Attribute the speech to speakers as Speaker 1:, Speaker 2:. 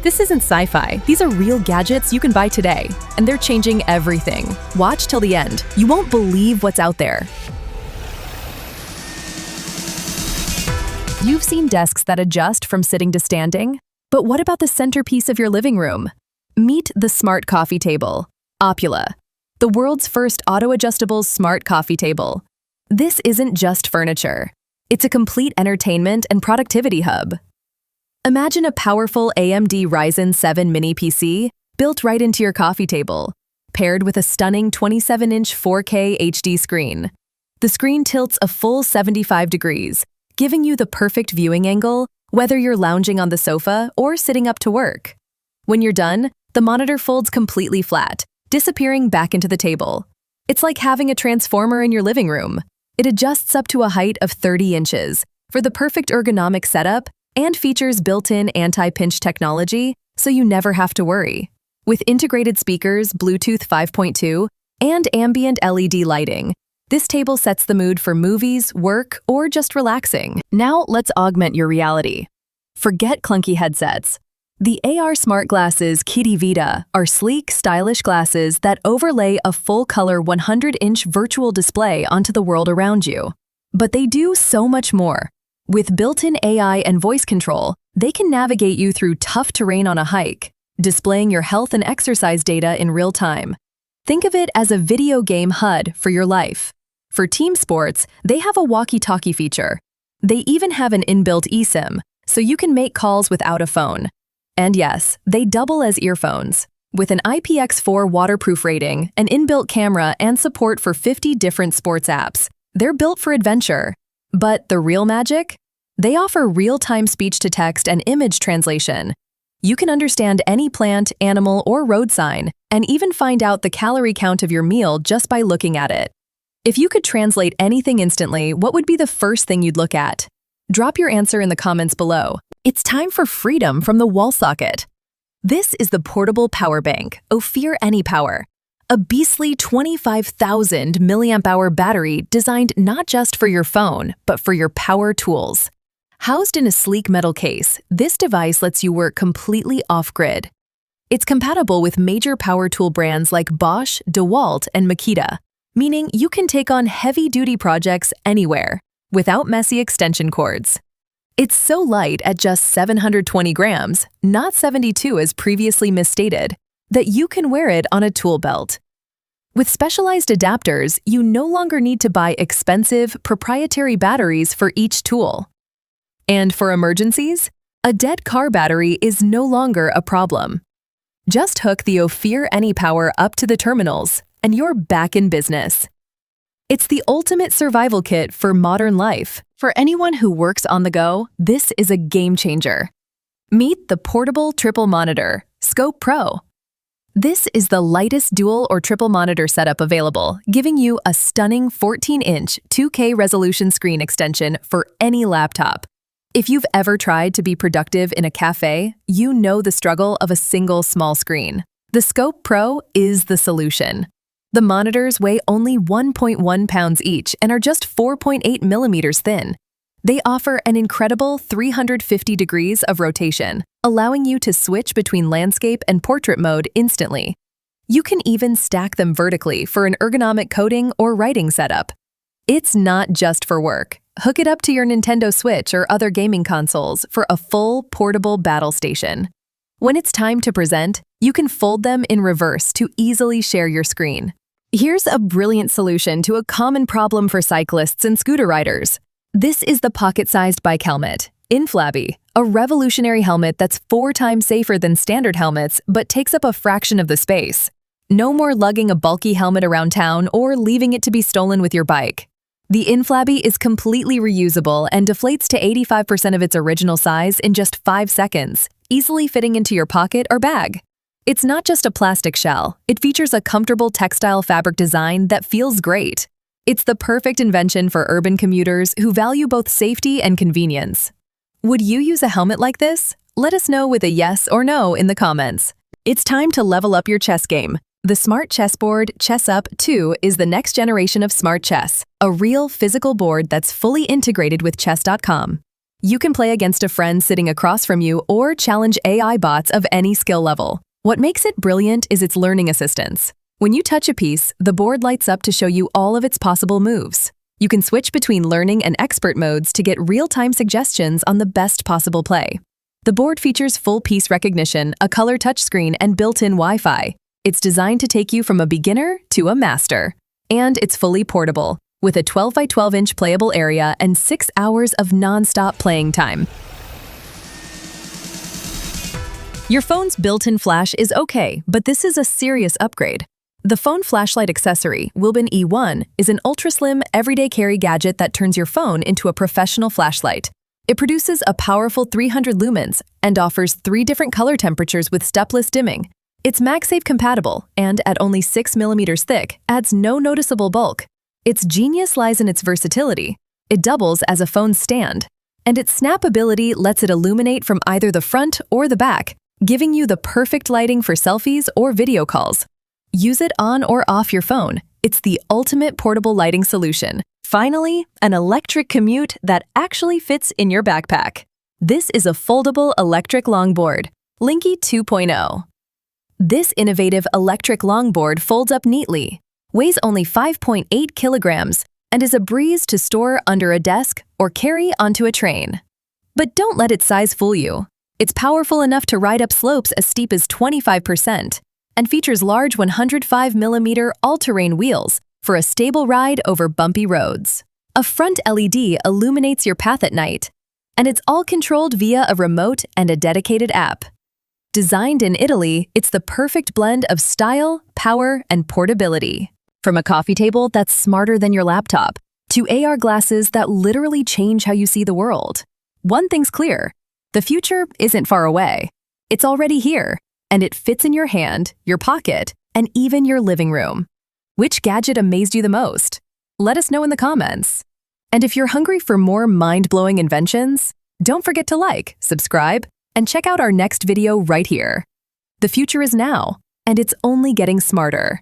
Speaker 1: This isn't sci-fi. These are real gadgets you can buy today, and they're changing everything. Watch till the end. You won't believe what's out there. You've seen desks that adjust from sitting to standing, but what about the centerpiece of your living room? Meet the smart coffee table, Opula, the world's first auto-adjustable smart coffee table. This isn't just furniture. It's a complete entertainment and productivity hub. Imagine a powerful AMD Ryzen 7 mini PC built right into your coffee table, paired with a stunning 27-inch 4K HD screen. The screen tilts a full 75 degrees, giving you the perfect viewing angle, whether you're lounging on the sofa or sitting up to work. When you're done, the monitor folds completely flat, disappearing back into the table. It's like having a transformer in your living room. It adjusts up to a height of 30 inches for the perfect ergonomic setup and features built-in anti-pinch technology, so you never have to worry. With integrated speakers, Bluetooth 5.2, and ambient LED lighting, this table sets the mood for movies, work, or just relaxing. Now let's augment your reality. Forget clunky headsets. The AR smart glasses Kidi Vita are sleek, stylish glasses that overlay a full-color 100-inch virtual display onto the world around you. But they do so much more. With built-in AI and voice control, they can navigate you through tough terrain on a hike, displaying your health and exercise data in real time. Think of it as a video game HUD for your life. For team sports, they have a walkie-talkie feature. They even have an inbuilt eSIM, so you can make calls without a phone. And yes, they double as earphones. With an IPX4 waterproof rating, an inbuilt camera, and support for 50 different sports apps, they're built for adventure. But the real magic? They offer real-time speech-to-text and image translation. You can understand any plant, animal, or road sign, and even find out the calorie count of your meal just by looking at it. If you could translate anything instantly, what would be the first thing you'd look at? Drop your answer in the comments below. It's time for freedom from the wall socket. This is the portable power bank, Ophir AnyPower, a beastly 25,000 mAh battery designed not just for your phone, but for your power tools. Housed in a sleek metal case, this device lets you work completely off-grid. It's compatible with major power tool brands like Bosch, DeWalt, and Makita, meaning you can take on heavy-duty projects anywhere, without messy extension cords. It's so light at just 720 grams, not 72 as previously misstated, that you can wear it on a tool belt. With specialized adapters, you no longer need to buy expensive, proprietary batteries for each tool. And for emergencies, a dead car battery is no longer a problem. Just hook the Ophir AnyPower up to the terminals, and you're back in business. It's the ultimate survival kit for modern life. For anyone who works on the go, this is a game changer. Meet the portable triple monitor, Scope Pro. This is the lightest dual or triple monitor setup available, giving you a stunning 14-inch 2K resolution screen extension for any laptop. If you've ever tried to be productive in a cafe, you know the struggle of a single small screen. The Scope Pro is the solution. The monitors weigh only 1.1 pounds each and are just 4.8 millimeters thin. They offer an incredible 350 degrees of rotation, allowing you to switch between landscape and portrait mode instantly. You can even stack them vertically for an ergonomic coding or writing setup. It's not just for work. Hook it up to your Nintendo Switch or other gaming consoles for a full portable battle station. When it's time to present, you can fold them in reverse to easily share your screen. Here's a brilliant solution to a common problem for cyclists and scooter riders. This is the pocket-sized bike helmet, Inflabby, a revolutionary helmet that's 4 times safer than standard helmets but takes up a fraction of the space. No more lugging a bulky helmet around town or leaving it to be stolen with your bike. The Inflabby is completely reusable and deflates to 85% of its original size in just 5 seconds, easily fitting into your pocket or bag. It's not just a plastic shell, it features a comfortable textile fabric design that feels great. It's the perfect invention for urban commuters who value both safety and convenience. Would you use a helmet like this? Let us know with a yes or no in the comments. It's time to level up your chess game. The smart chessboard ChessUp 2 is the next generation of smart chess, a real physical board that's fully integrated with chess.com. You can play against a friend sitting across from you or challenge AI bots of any skill level. What makes it brilliant is its learning assistance. When you touch a piece, the board lights up to show you all of its possible moves. You can switch between learning and expert modes to get real-time suggestions on the best possible play. The board features full piece recognition, a color touchscreen, and built-in Wi-Fi. It's designed to take you from a beginner to a master. And it's fully portable, with a 12 by 12-inch playable area and 6 hours of non-stop playing time. Your phone's built-in flash is okay, but this is a serious upgrade. The phone flashlight accessory, Wilbin E1, is an ultra-slim, everyday carry gadget that turns your phone into a professional flashlight. It produces a powerful 300 lumens and offers 3 different color temperatures with stepless dimming. It's MagSafe compatible and, at only 6 millimeters thick, adds no noticeable bulk. Its genius lies in its versatility. It doubles as a phone stand, and its snappability lets it illuminate from either the front or the back, giving you the perfect lighting for selfies or video calls. Use it on or off your phone. It's the ultimate portable lighting solution. Finally, an electric commute that actually fits in your backpack. This is a foldable electric longboard, Linky 2.0. This innovative electric longboard folds up neatly, weighs only 5.8 kilograms, and is a breeze to store under a desk or carry onto a train. But don't let its size fool you. It's powerful enough to ride up slopes as steep as 25% and features large 105mm all-terrain wheels for a stable ride over bumpy roads. A front LED illuminates your path at night, and it's all controlled via a remote and a dedicated app. Designed in Italy, it's the perfect blend of style, power, and portability. From a coffee table that's smarter than your laptop, to AR glasses that literally change how you see the world. One thing's clear: the future isn't far away. It's already here, and it fits in your hand, your pocket, and even your living room. Which gadget amazed you the most? Let us know in the comments. And if you're hungry for more mind-blowing inventions, don't forget to like, subscribe, and check out our next video right here. The future is now, and it's only getting smarter.